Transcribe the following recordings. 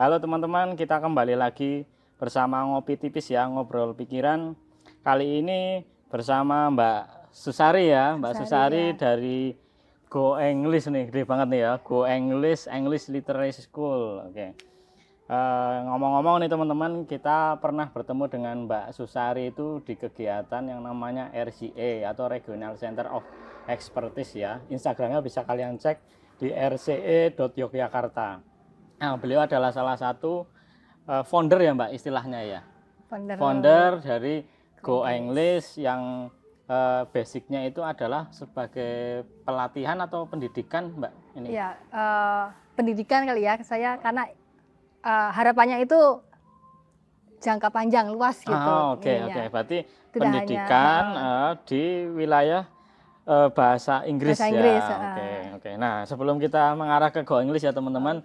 Halo teman-teman, kita kembali lagi bersama Ngopi Tipis ya, ngobrol pikiran. Kali ini bersama Mbak Susari ya, Mbak Susari ya. dari Go English nih, gede banget nih ya, Go English, English Literacy School. Oke. Ngomong-ngomong nih teman-teman, kita pernah bertemu dengan Mbak Susari itu di kegiatan yang namanya RCE atau Regional Center of Expertise ya. Instagramnya bisa kalian cek di rce.yogyakarta. Nah, beliau adalah salah satu founder ya Mbak istilahnya ya. Founder dari Go English yang basicnya itu adalah sebagai pelatihan atau pendidikan Mbak ini. Ya, pendidikan kali ya saya karena harapannya itu jangka panjang luas gitu. Oke. Berarti tidak pendidikan di wilayah bahasa Inggris ya. Oke. Nah, sebelum kita mengarah ke Go English ya teman-teman,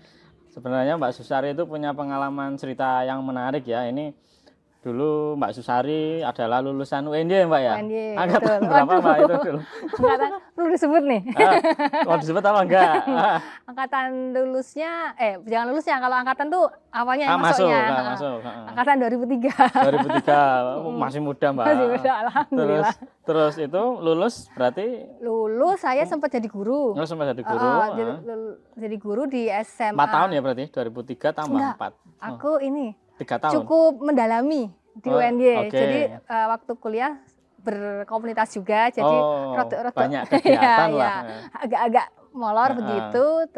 sebenarnya Mbak Susari itu punya pengalaman cerita yang menarik ya. Ini dulu Mbak Susari adalah lulusan UNY ya Mbak ya? UNY, angkatan berapa Mbak itu dulu? Angkatan perlu disebut nih. Mau disebut apa enggak? Angkatan lulusnya, jangan lulusnya, kalau angkatan tuh awalnya masuknya. masuk. Angkatan 2003. Masih muda Mbak. Masih muda, alhamdulillah. Terus itu lulus berarti? Lulus saya sempat jadi guru. Sempat jadi guru. Jadi guru di SMA. 4 tahun ya berarti? 2003 tambah 4. Aku ini 3 tahun. Cukup mendalami di UNY. Jadi waktu kuliah berkomunitas juga, jadi banyak kegiatan lah. Agak-agak molor begitu,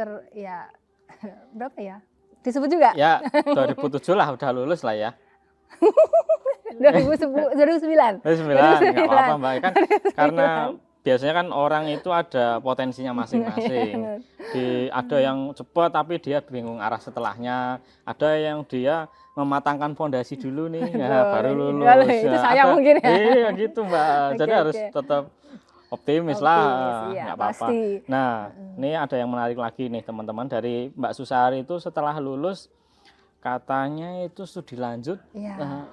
berapa ya? Disebut juga? Ya, 2007 lah udah lulus lah ya. 2009. 2009, nggak apa-apa Mbak. Kan karena biasanya kan orang itu ada potensinya masing-masing. Ada yang cepat tapi dia bingung arah setelahnya. Ada yang dia mematangkan fondasi dulu nih, baru lulus. Itu saya mungkin ya. Iya gitu Mbak. Jadi harus tetap optimis lah, nggak apa-apa. Nah, ini ada yang menarik lagi nih teman-teman dari Mbak Susari itu setelah lulus katanya itu studi lanjut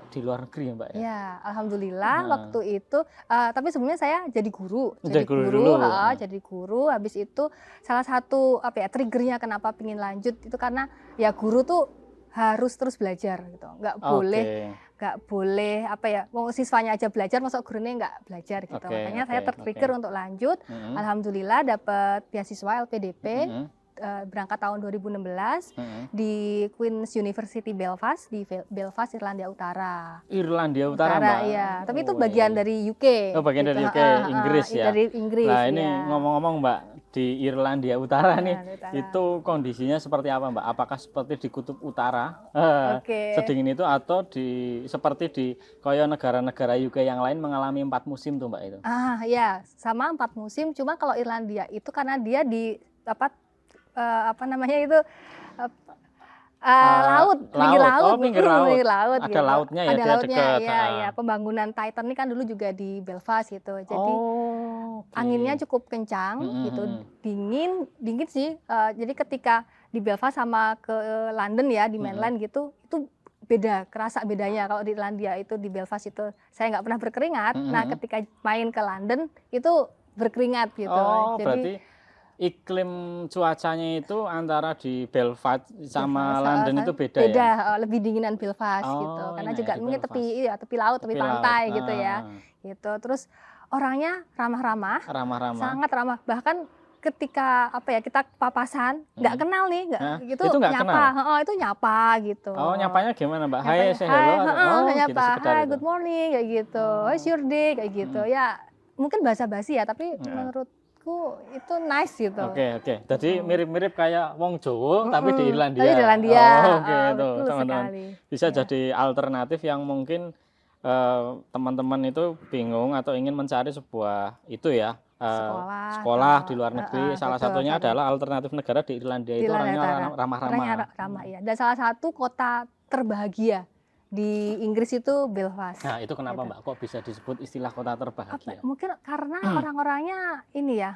di luar negeri ya Mbak ya? Ya, alhamdulillah waktu itu. Tapi sebelumnya saya jadi guru. Jadi guru. Jadi guru. Habis itu salah satu triggernya kenapa pingin lanjut itu karena ya guru tuh harus terus belajar gitu. Nggak boleh mau siswanya aja belajar, masuk gurunya nggak belajar gitu. Makanya saya tertrigger untuk lanjut. Alhamdulillah dapat beasiswa LPDP. Berangkat tahun 2016 di Queen's University Belfast di Belfast, Irlandia Utara. Irlandia Utara Mbak? Iya, tapi itu bagian dari UK. Bagian dari UK, Inggris ya? Dari Inggris. Nah ini ngomong-ngomong Mbak, di Irlandia Utara nih, itu kondisinya seperti apa Mbak? Apakah seperti di Kutub Utara, sedingin itu, atau seperti di kayak negara-negara UK yang lain mengalami 4 musim tuh Mbak itu? Ya, sama 4 musim, cuma kalau Irlandia itu karena dia di pinggir laut. Ada lautnya ya, ada dia lautnya, dekat. Ya. Pembangunan Titan ini kan dulu juga di Belfast gitu. Jadi anginnya cukup kencang gitu, dingin sih. Jadi ketika di Belfast sama ke London ya, di mainland gitu, itu beda, kerasa bedanya. Kalau di Irlandia itu, di Belfast itu saya nggak pernah berkeringat. Nah, ketika main ke London itu berkeringat gitu. Jadi berarti iklim cuacanya itu antara di Belfast sama London itu beda ya? Lebih dinginan Belfast gitu. Karena juga mungkin tepi laut, tepi pantai gitu ya. Gitu. Terus orangnya ramah-ramah. Sangat ramah. Bahkan ketika kita papasan, nggak kenal nih, gitu nyapa. Itu nyapa gitu. Nyapanya gimana Mbak? Hai, say hello. Nyapa. Hai, good morning kayak gitu. How's your day kayak gitu. Ya, mungkin basa-basi ya, tapi menurut itu nice gitu. Oke. Jadi mirip-mirip kayak wong Jawa tapi di Irlandia. Itu teman-teman. Bisa jadi alternatif yang mungkin teman-teman itu bingung atau ingin mencari sebuah sekolah di luar negeri. Salah satunya adalah alternatif negara di Irlandia itu orangnya ramah-ramah. Ya. Dan salah satu kota terbahagia di Inggris itu Belfast. Nah, itu kenapa Mbak? Kok bisa disebut istilah kota terbahagia? Mungkin karena orang-orangnya ini ya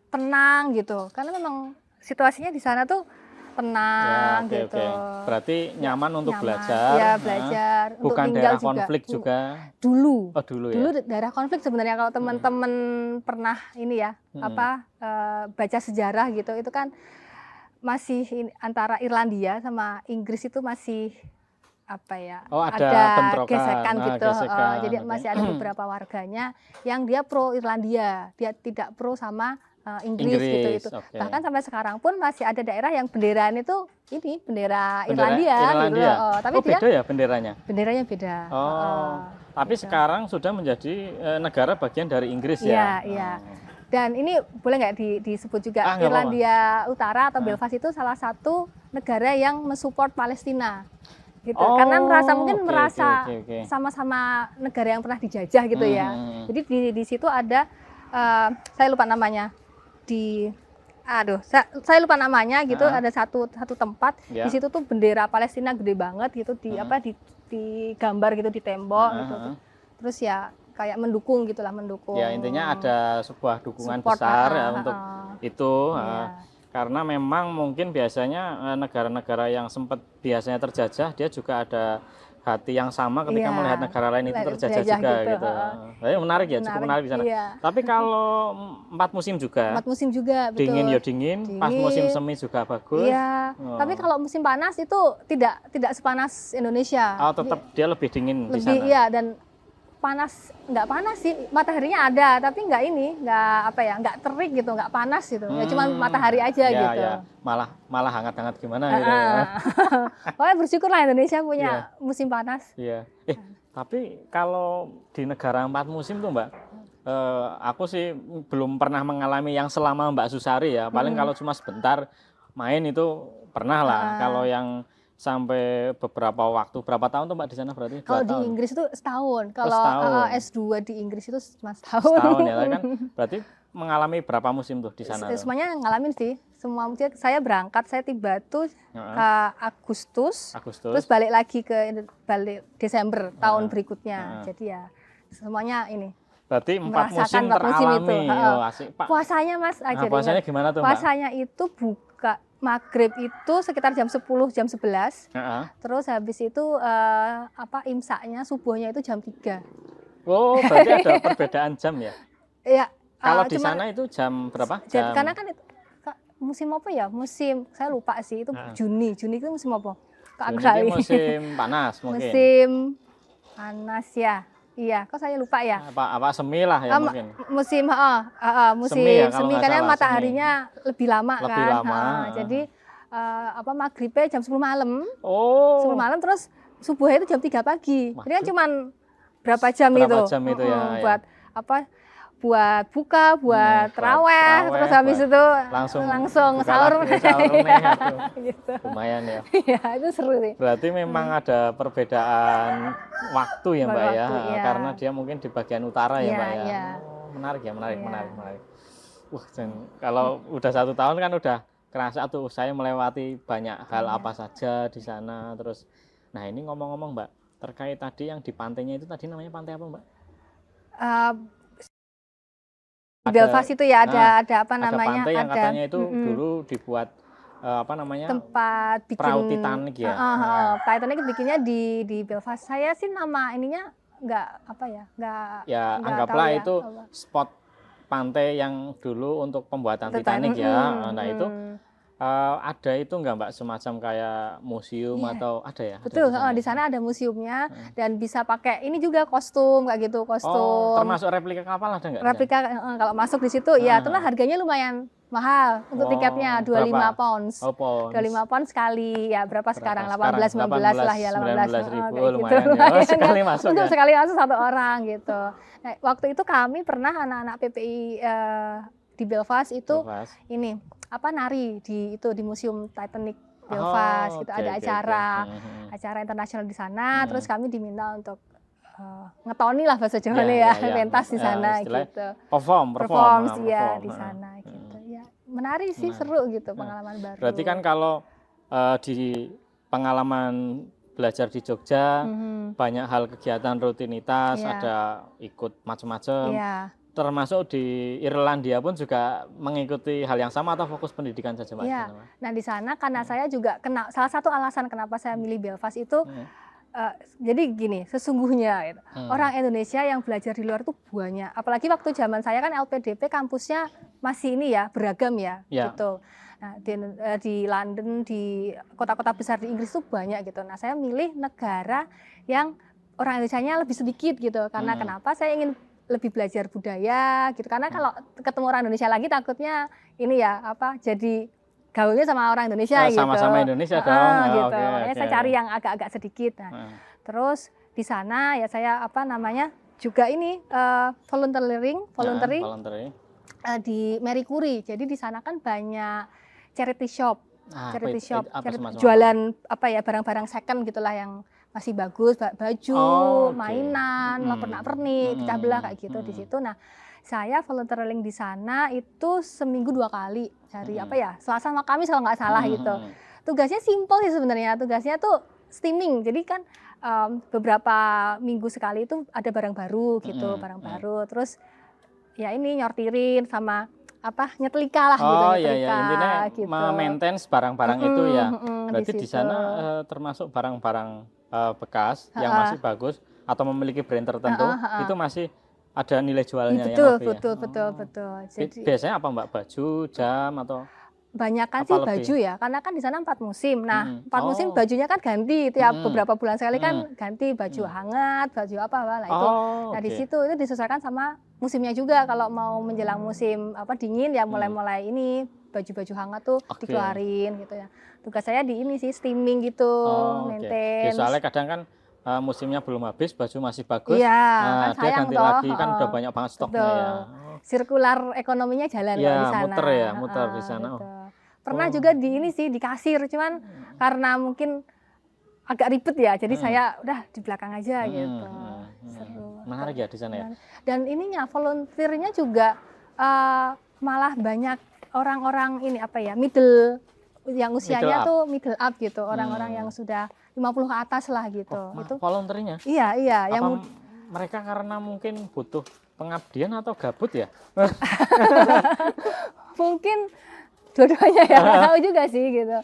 tenang gitu. Karena memang situasinya di sana tuh tenang gitu. Berarti nyaman untuk belajar. Ya, belajar. Bukan untuk daerah juga. Konflik juga. Dulu. Dulu ya. Dulu daerah konflik sebenarnya, kalau teman-teman pernah ini ya, baca sejarah gitu, itu kan masih antara Irlandia sama Inggris itu masih apa ya? Oh, ada bentrokan. Gesekan gitu. Gesekan, Jadi oke. masih ada beberapa warganya yang dia pro Irlandia, dia tidak pro sama Inggris gitu. Oke. Bahkan sampai sekarang pun masih ada daerah yang benderaan itu ini bendera Bendera Irlandia, gitu. Irlandia. Tapi Oh, dia beda ya benderanya? benderanya beda. Oh, tapi gitu. sekarang sudah menjadi negara bagian dari Inggris Iya, ya? iya. Dan ini boleh nggak disebut juga Nggak Irlandia Utara atau Belfast itu salah satu negara yang mensupport Palestina gitu. Oh, Karena mungkin oke, merasa oke. sama-sama negara yang pernah dijajah gitu ya. Jadi di situ ada saya lupa namanya. Saya lupa namanya gitu. Ada satu tempat Ya. di situ tuh bendera Palestina gede banget gitu digambar gitu di tembok gitu. Terus ya kayak mendukung. Ya, intinya ada sebuah dukungan Support, besar ya untuk itu. Iya. Karena memang mungkin biasanya negara-negara yang sempat biasanya terjajah, dia juga ada hati yang sama ketika Iya. melihat negara lain itu terjajah Terjajah juga gitu, gitu. Jadi menarik ya, cukup menarik di sana. Iya. Tapi kalau 4 musim juga, 4 musim juga, betul. dingin ya dingin, pas musim semi juga bagus. Iya. Tapi kalau musim panas itu tidak sepanas Indonesia. Oh, tetap dia lebih dingin di sana. Iya, dan nggak panas sih, mataharinya ada tapi nggak terik gitu, nggak panas gitu, ya cuma matahari aja Ya, gitu. ya. Malah hangat-hangat gimana gitu. Pokoknya bersyukurlah Indonesia punya musim panas. Iya. Tapi kalau di negara 4 musim tuh Mbak, aku sih belum pernah mengalami yang selama Mbak Susari ya. Paling kalau cuma sebentar main itu pernah lah. Kalau yang sampai beberapa waktu, berapa tahun tuh Mbak di sana berarti? Kalau di Inggris itu setahun. Kalau S2 di Inggris itu setahun. Setahun ya kan? Berarti mengalami berapa musim tuh di sana? Semuanya ngalamin sih. Semua musim saya berangkat, saya tiba tuh Agustus. Terus balik lagi balik Desember tahun berikutnya. Jadi ya semuanya ini. Berarti 4 musim teralami. Oh, asik, Pak. Puasanya Mas, puasanya gimana tuh Mbak? Puasanya itu buka Maghrib itu sekitar jam 10, jam 11. Terus habis itu imsaknya, subuhnya itu jam 3. Oh, berarti ada perbedaan jam ya? Iya. Kalau di sana itu jam berapa? Karena kan itu musim apa ya? Musim, saya lupa sih, itu Juni. Juni itu musim apa? Juni itu musim panas mungkin. Musim panas ya. Iya, kok saya lupa ya? Apa semi lah ya mungkin. Musim semi karena mataharinya lebih lama kan. Jadi maghribnya jam 10 malam. Oh. 10 malam terus subuhnya itu jam 3 pagi. Jadi kan cuman berapa jam itu? Buat buat buka, buat terawih, terus habis itu langsung sahur. Gitu. Lumayan ya. Iya, itu seru sih. Berarti memang ada perbedaan waktu ya Mbak ya, karena dia mungkin di bagian utara ya Mbak ya. Iya. Menarik ya, menarik. Wah, kalau udah 1 tahun kan udah kerasa tuh saya melewati banyak hal apa saja di sana. Terus, nah ini ngomong-ngomong Mbak, terkait tadi yang di pantainya itu tadi namanya pantai apa Mbak? Di Belfast itu ya ada apa namanya? Ada pantai yang katanya itu dulu dibuat tempat bikin perahu Titanic ya. Titanic bikinnya di Belfast. Saya sih nama ininya nggak anggaplah tahu itu spot pantai yang dulu untuk pembuatan Titanic ya. Nah itu ada itu nggak Mbak semacam kayak museum atau ada ya? Betul, di sana ada museumnya dan bisa pakai ini juga kostum kayak gitu, kostum. Oh, termasuk replika kapal ada nggak? Replika kalau masuk di situ ya, terus harganya lumayan mahal untuk tiketnya 25 pounds. 25 pounds sekali ya berapa sekarang? 18 19 lah ya 19.000 lumayan. Sekali masuk. Untuk sekali masuk 1 orang gitu. Nah, waktu itu kami pernah anak-anak PPI di Belfast itu ini nari di museum Titanic Belfast gitu, ada acara internasional di sana. Terus kami diminta untuk ngetoni lah bahasa Jawa ya, pentas di sana gitu. Perform ya di sana gitu. Ya, menarik sih, seru gitu pengalaman baru. Berarti kan kalau di pengalaman belajar di Jogja banyak hal kegiatan rutinitas, ada ikut macam-macam. Termasuk di Irlandia pun juga mengikuti hal yang sama atau fokus pendidikan saja Mbak? Iya. Nah di sana karena saya juga salah satu alasan kenapa saya milih Belfast itu jadi gini, sesungguhnya orang Indonesia yang belajar di luar itu banyak. Apalagi waktu zaman saya kan LPDP kampusnya masih ini ya beragam ya gitu. Nah, di London, di kota-kota besar di Inggris tuh banyak gitu. Nah, saya milih negara yang orang Indonesianya lebih sedikit gitu. Karena kenapa? Saya ingin lebih belajar budaya gitu. Karena kalau ketemu orang Indonesia lagi takutnya ini ya apa jadi gaulnya sama orang Indonesia gitu. Sama-sama Indonesia dong. Gitu. Oke, Makanya saya cari yang agak-agak sedikit. Nah, terus di sana ya saya apa namanya juga ini volunteering di Marie Curie. Jadi di sana kan banyak charity shop, jualan apa ya barang-barang second gitulah yang masih bagus, baju, mainan, pernak-pernik, pecah belah kayak gitu di situ. Nah, saya volunteering di sana itu seminggu 2 kali dari apa ya Selasa sama Kamis kalau nggak salah gitu. Tugasnya simpel sih sebenarnya. Tugasnya tuh steaming. Jadi kan beberapa minggu sekali itu ada barang baru gitu, barang baru. Terus ya ini nyortirin sama apa nyetrika lah gitu, iya. Intinya gitu. Maintain barang-barang itu ya. Berarti di sana termasuk barang-barang bekas yang masih bagus atau memiliki brand tertentu itu masih ada nilai jualnya betul. Jadi biasanya apa Mbak? Baju, jam atau banyakan sih baju ya, karena kan di sana 4 musim. Nah, 4 musim bajunya kan ganti tiap beberapa bulan sekali kan ganti baju hangat, baju apa lah itu. Nah, di situ itu disesuaikan sama musimnya juga. Kalau mau menjelang musim apa dingin ya mulai-mulai ini baju-baju hangat tuh dikeluarin gitu ya. Tugas saya di ini sih steaming gitu, maintain. Ya, soalnya kadang kan musimnya belum habis, baju masih bagus. Iya, kan dia ganti lagi kan udah banyak banget stoknya ya. Sirkular ekonominya jalan di sana. Muter di sana. Pernah juga di ini sih di kasir, cuman karena mungkin agak ribet ya, jadi saya udah di belakang aja gitu. Seru. Menarik ya di sana ya. Dan ininya volunteernya juga malah banyak orang-orang ini apa ya middle yang usianya tuh middle up gitu, orang-orang yang sudah 50 ke atas lah gitu. Itu volunteernya? Iya. Yang mereka karena mungkin butuh pengabdian atau gabut ya? Mungkin dua-duanya ya, nggak tahu juga sih gitu.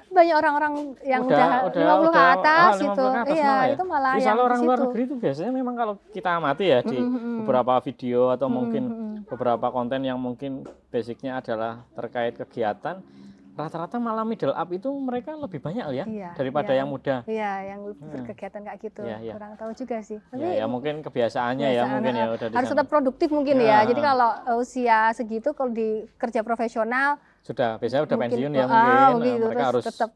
Banyak orang-orang yang udah 50 ke atas gitu. Iya, itu malah yang misalnya orang luar negeri itu biasanya memang kalau kita amati ya di beberapa video atau mungkin beberapa konten yang mungkin basicnya adalah terkait kegiatan, rata-rata malah middle up itu mereka lebih banyak ya daripada yang muda. Iya, yang berkegiatan kayak gitu. Kurang tahu juga sih. Ya mungkin kebiasaannya ya mungkin ya udah di harus tetap produktif mungkin ya. Jadi kalau usia segitu kalau di kerja profesional biasanya udah pensiun ya mungkin mereka harus tetap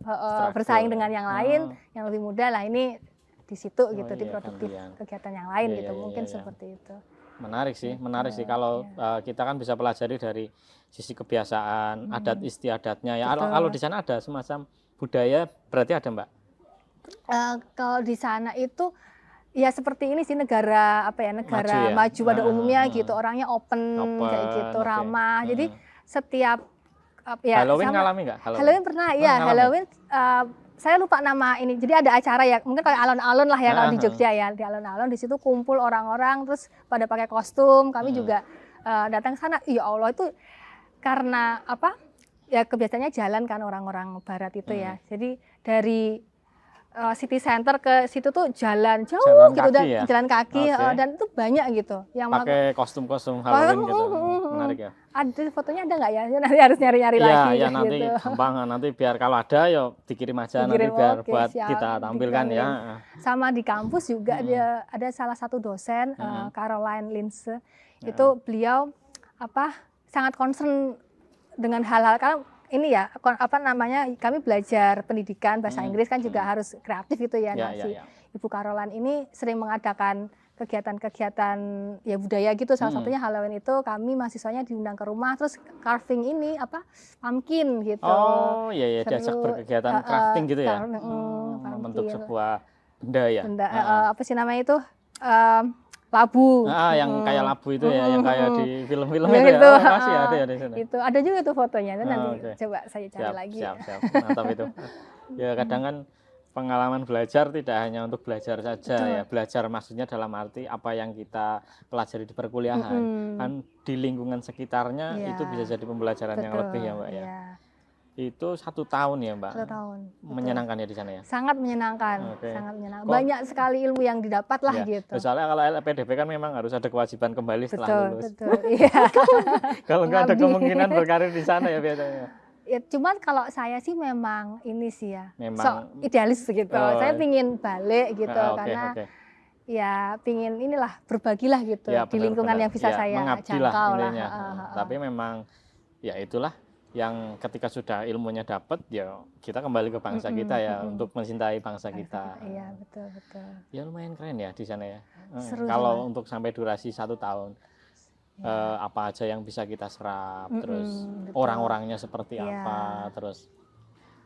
bersaing dengan yang lain yang lebih muda lah, ini di situ gitu di produktif kegiatan yang lain gitu mungkin seperti itu. Menarik sih kalau kita kan bisa pelajari dari sisi kebiasaan adat istiadatnya ya. Kalau di sana ada semacam budaya berarti ada Mbak? Kalau di sana itu ya seperti ini sih negara maju pada umumnya gitu, orangnya open kayak gitu, ramah. Jadi setiap Halloween ngalami nggak? Halloween pernah, Halloween saya lupa nama ini. Jadi ada acara ya, mungkin kayak alon-alon lah ya kalau di Jogja ya, di alon-alon di situ kumpul orang-orang terus pada pakai kostum. Kami juga datang ke sana. Ya Allah, itu karena apa? Ya kebiasaannya jalan kan orang-orang barat itu ya. Jadi dari city center ke situ tuh jalan jauh gitu dan jalan kaki dan itu banyak gitu yang pakai kostum-kostum Halloween gitu. Menarik ya. Ada fotonya ada nggak ya? Nanti harus nyari-nyari lagi. Ya nanti gitu. Gampang nanti biar kalau ada ya dikirim aja nanti biar buat kita tampilkan ya. Sama di kampus juga ada salah satu dosen Caroline Linse. Itu beliau sangat concern dengan hal-hal karena ini ya kami belajar pendidikan bahasa Inggris kan juga harus kreatif gitu ya. Ibu Caroline ini sering mengadakan kegiatan-kegiatan ya budaya gitu, salah satunya Halloween itu kami mahasiswanya diundang ke rumah terus carving ini pumpkin gitu. Diajak berkegiatan crafting gitu ya. Membentuk sebuah benda ya. Apa sih namanya itu? Labu. Yang kayak labu itu ya, yang kayak di film-film itu ya. Masih ada ya di sana. Itu ada juga tuh fotonya, nanti coba saya cari lagi. Siap. Mantap itu. Ya kadang kan pengalaman belajar tidak hanya untuk belajar saja ya. Belajar maksudnya dalam arti apa yang kita pelajari di perkuliahan. Kan di lingkungan sekitarnya itu bisa jadi pembelajaran yang lebih ya Mbak ya. Itu 1 tahun ya Mbak? 1 tahun. Menyenangkan ya di sana ya? Sangat menyenangkan, sangat menyenangkan. Banyak sekali ilmu yang didapat lah gitu. Soalnya kalau LPDP kan memang harus ada kewajiban kembali setelah lulus. Betul, iya. Kalau nggak ada kemungkinan berkarir di sana ya biasanya. Ya, cuman kalau saya sih memang ini sih ya, Memang idealis gitu. Oh, Saya pingin balik gitu oke, karena oke. ya pingin inilah berbagilah gitu Ya di lingkungan benar-benar yang bisa ya saya mengabdi lah jangkau lah. intinya. Tapi memang ya itulah yang ketika sudah ilmunya dapat ya kita kembali ke bangsa kita ya untuk mencintai bangsa kita. Iya betul betul. Ya lumayan keren ya di sana ya. Seru Kalau sih, untuk sampai durasi 1 tahun apa aja yang bisa kita serap, terus betul. orang-orangnya seperti Iya. apa, terus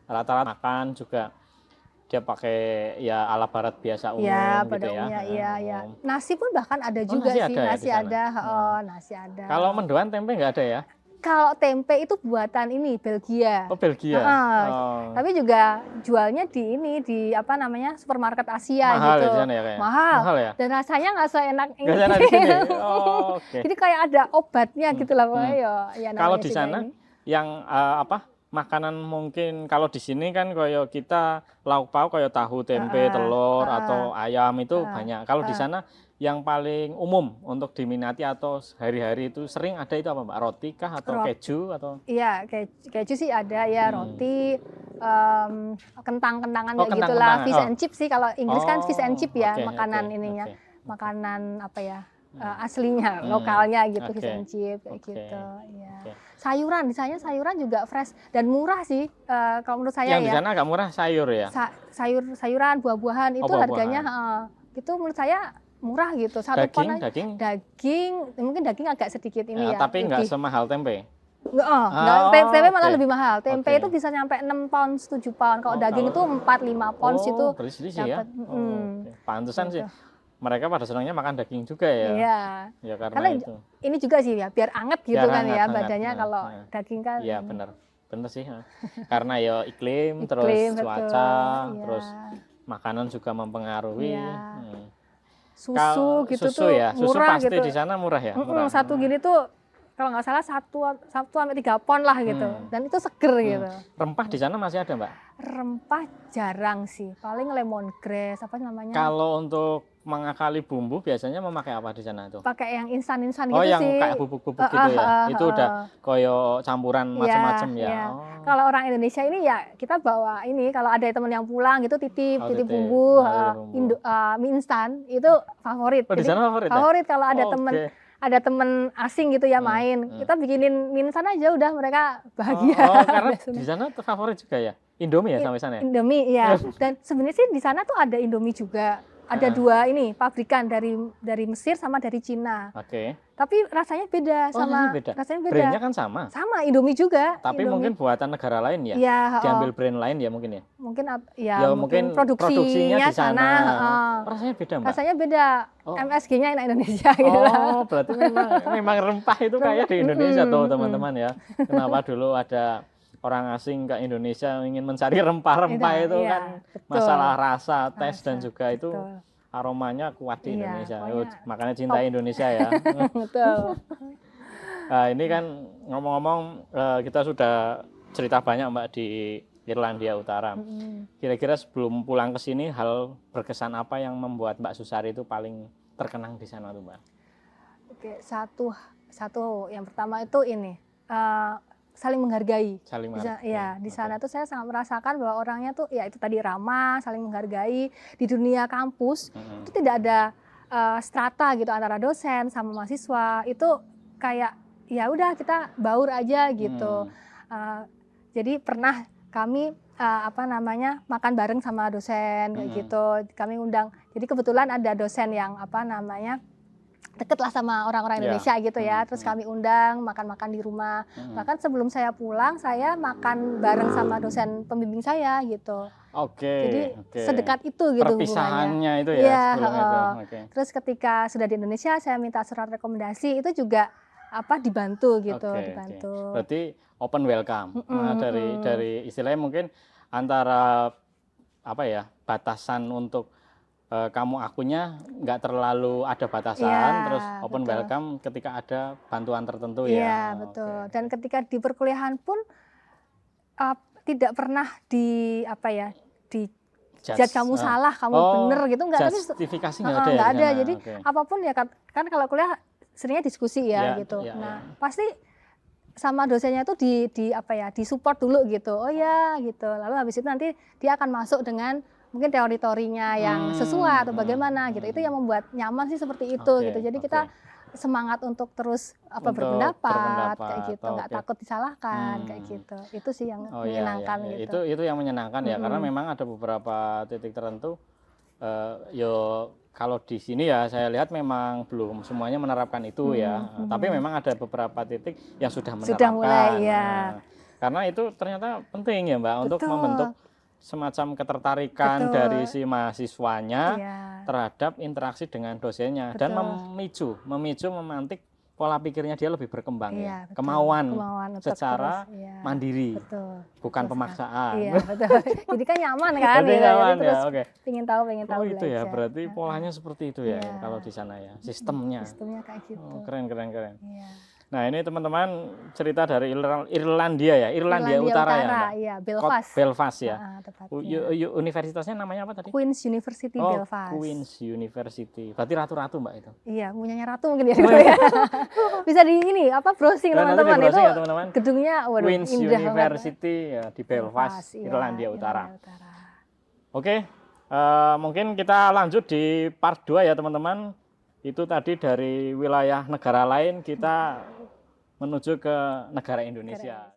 rata-rata makan juga dia pakai ya ala barat biasa umum Ya, gitu pada ya. umumnya iya ya. Nasi pun bahkan ada juga nasi sih, ada ya di nasi sana? ada, nasi ada. Kalau mendoan tempe nggak ada ya? Kalau tempe itu buatan ini Belgia. Oh Belgia. Heeh. Oh. Tapi juga jualnya di ini di apa namanya supermarket Asia Mahal gitu. ya di sana ya kayaknya? Mahal. Mahal ya? Dan rasanya nggak seenak ini. Nggak sana di sini. Oh, oke. Jadi kayak ada obatnya gitu lah pokoknya ya Kalau namanya di juga sana ini. yang apa makanan mungkin kalau di sini kan kayak kita lauk pauk kayak tahu, tempe, telur atau ayam itu banyak. Kalau di sana yang paling umum untuk diminati atau sehari-hari itu sering ada itu apa Mbak? Roti kah atau keju atau? Iya, keju sih ada ya, roti, kentang-kentangan Oh, kayak gitulah, kentang-kentangan. fish Oh. and chip sih kalau Inggris kan fish and chip ya, Oke, makanan oke, ininya, oke. makanan apa ya, aslinya, lokalnya gitu, fish Oke. and chip kayak Oke. gitu. Ya. Oke. Sayuran, di sana sayuran juga fresh dan murah sih kalau menurut saya Yang di ya. sana agak murah sayur ya? Sayuran, buah-buahan itu buah-buahan. harganya itu menurut saya murah gitu. Satu pon aja. Daging? Mungkin daging agak sedikit ini ya. Tapi nggak lebih. semahal tempe? Enggak, tempe malah oke. lebih mahal. Tempe Oke. itu bisa sampai 6 pounds, 7 pound. Kalau daging itu 4-5 pounds itu berselisih ya? dapat. Oke. Pantesan Gitu. sih mereka pada senangnya makan daging juga ya? Iya. Ya karena Karena itu. ini juga sih ya, biar anget gitu Biar kan hangat, ya hangat. badannya kalau daging kan. Iya benar. Benar sih. Karena ya iklim, terus betul. cuaca, Iya. terus makanan juga mempengaruhi. Iya. Hmm. Susu gitu susu tuh ya? Susu murah pasti gitu. di sana murah ya? Murah. Satu gini tuh kalau nggak salah 1-3 pon lah gitu. Dan itu seger gitu. Rempah di sana masih ada Mbak? Rempah jarang sih, paling lemongrass apa namanya? Kalau untuk mengakali bumbu biasanya memakai apa di sana itu? Pakai yang instan-instan Oh gitu yang sih. kayak bubuk-bubuk gitu ya? Itu udah koyo campuran macam-macam ya? Iya. Oh. Kalau orang Indonesia ini ya kita bawa ini, kalau ada teman yang pulang gitu titip titip. bumbu, Bumbu. mie instan itu favorit. Oh di Jadi, sana favorit ya? favorit kalau ada Oh, teman oke. ada teman asing gitu ya main, kita bikinin mie instan aja udah mereka bahagia. Oh, karena di sana tuh favorit juga ya? Indomie ya sampai sana ya? Indomie ya. Dan sebenarnya sih di sana tuh ada Indomie juga. Ada dua ini pabrikan dari Mesir sama dari Cina. Oke. Tapi rasanya beda sama rasanya beda. Brandnya kan sama. Sama Indomie juga. Tapi Indomie. mungkin buatan negara lain ya? Iya, Diambil brand lain ya mungkin ya? Mungkin Ya mungkin produksinya di sana. sana. Rasanya beda Mbak? Rasanya beda. MSG-nya enak Indonesia gitu lah. Oh, berarti memang rempah itu kayak di Indonesia tuh teman-teman ya. Kenapa dulu ada orang asing ke Indonesia ingin mencari rempah-rempah itu iya, kan betul. masalah rasa, tes dan juga itu betul. aromanya kuat di Iya, Indonesia. pokoknya Makanya cintai Indonesia ya. Betul. Nah, ini kan ngomong-ngomong kita sudah cerita banyak Mbak di Irlandia Utara. Kira-kira sebelum pulang ke sini hal berkesan apa yang membuat Mbak Susari itu paling terkenang di sana tuh Mbak? Oke, satu yang pertama itu ini saling menghargai. Saling Ya, di sana tuh saya sangat merasakan bahwa orangnya tuh ya itu tadi ramah, saling menghargai. Di dunia kampus itu tidak ada strata gitu antara dosen sama mahasiswa. Itu kayak ya udah kita baur aja gitu. Jadi pernah kami makan bareng sama dosen kayak gitu. Kami undang. Jadi kebetulan ada dosen yang deket lah sama orang-orang Indonesia gitu ya. Terus kami undang makan-makan di rumah. Bahkan sebelum saya pulang, saya makan bareng sama dosen pembimbing saya gitu. Jadi sedekat itu gitu perpisahannya hubungannya. itu ya sebelum itu. Terus ketika sudah di Indonesia, saya minta surat rekomendasi itu juga dibantu gitu, dibantu. Berarti open welcome. Dari istilahnya mungkin antara batasan untuk kamu akunya nggak terlalu ada batasan, terus open welcome ketika ada bantuan tertentu ya. Iya betul. Dan ketika di perkuliahan pun tidak pernah dijudge kamu salah, kamu bener gitu nggak. Justifikasi nggak ada. Nggak ada. Jadi apapun ya kan kalau kuliah seringnya diskusi ya gitu. Nah pasti sama dosennya itu di apa ya, disupport dulu gitu. Oh ya gitu. Lalu habis itu nanti dia akan masuk dengan mungkin teori-teorinya yang sesuai atau bagaimana gitu. Itu yang membuat nyaman sih seperti itu gitu. Jadi kita semangat untuk terus berpendapat kayak gitu, nggak takut disalahkan kayak gitu. Itu sih yang menyenangkan gitu. Itu yang menyenangkan ya, karena memang ada beberapa titik tertentu yo kalau di sini ya saya lihat memang belum semuanya menerapkan itu ya. Tapi memang ada beberapa titik yang sudah menerapkan. Sudah mulai ya. Karena itu ternyata penting ya Mbak untuk membentuk semacam ketertarikan dari si mahasiswanya terhadap interaksi dengan dosennya dan memicu memantik pola pikirnya dia lebih berkembang ya, kemauan secara mandiri, bukan pemaksaan. Iya, betul. Jadi kan nyaman kan, jadi nyaman ya, pengen tahu oh, itu belajar. ya, berarti polanya seperti itu ya, kalau di sana ya, sistemnya. Sistemnya kayak gitu. Oh, keren. Iya. Nah ini teman-teman cerita dari Irlandia ya, Irlandia Utara ya, iya, Belfast. Belfast ya. Universitasnya namanya apa tadi? Queen's University Belfast. Queen's University. Berarti ratu-ratu Mbak itu. Iya, punyanya ratu mungkin ya. Bisa di ini browsing teman-teman itu. Ya, teman-teman. Gedungnya Queen's indah University ya, di Belfast, Irlandia Utara. Oke, mungkin kita lanjut di part 2 ya teman-teman. Itu tadi dari wilayah negara lain kita menuju ke negara Indonesia.